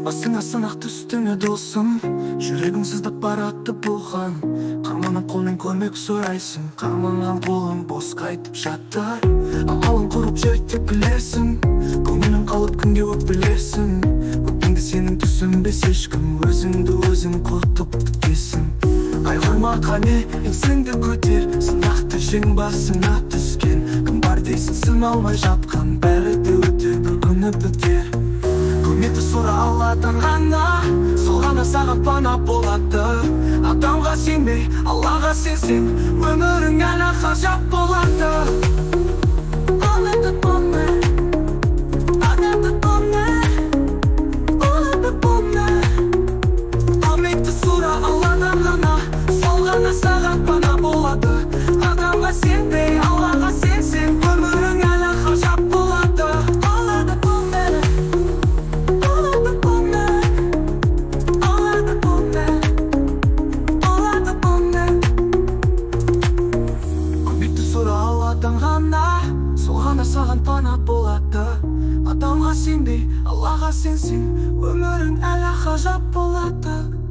Басыңа сынақ түстіңе досым, жүрегің сыздап баратты бұлған. Қарманып қолмен көмек сұрайсың, қарманған қолың бос қайтып жатыр. Алың құрып жеттеп білесің, көңілің қалып күнге өкпелесің. Өкпеңді сенің түсінбес ешкім, өзіңді өзің құртып бітесің. Айғырма қане, еңсеңді көтер, сынақты жең басыңа түскен. Кім бар дейсің, сын алмай жатқан, бәрі де өтер, бір күні бітер. Көмекті сұра Алладан ғана, сол ғана саған пана болады. Адамға сенбей, Аллаға сенсең, өмірің әлі ғажап болады. Көмекті сұра Алладан ғана, сол ғана саған пана болады. Адамға сенбей, Аллаға сенсең, өмірің әлі ғажап болады. Сол ғана саған пана болады. Адамға сенбей, Аллаға сенсең, өмірің әлі ғажап болады.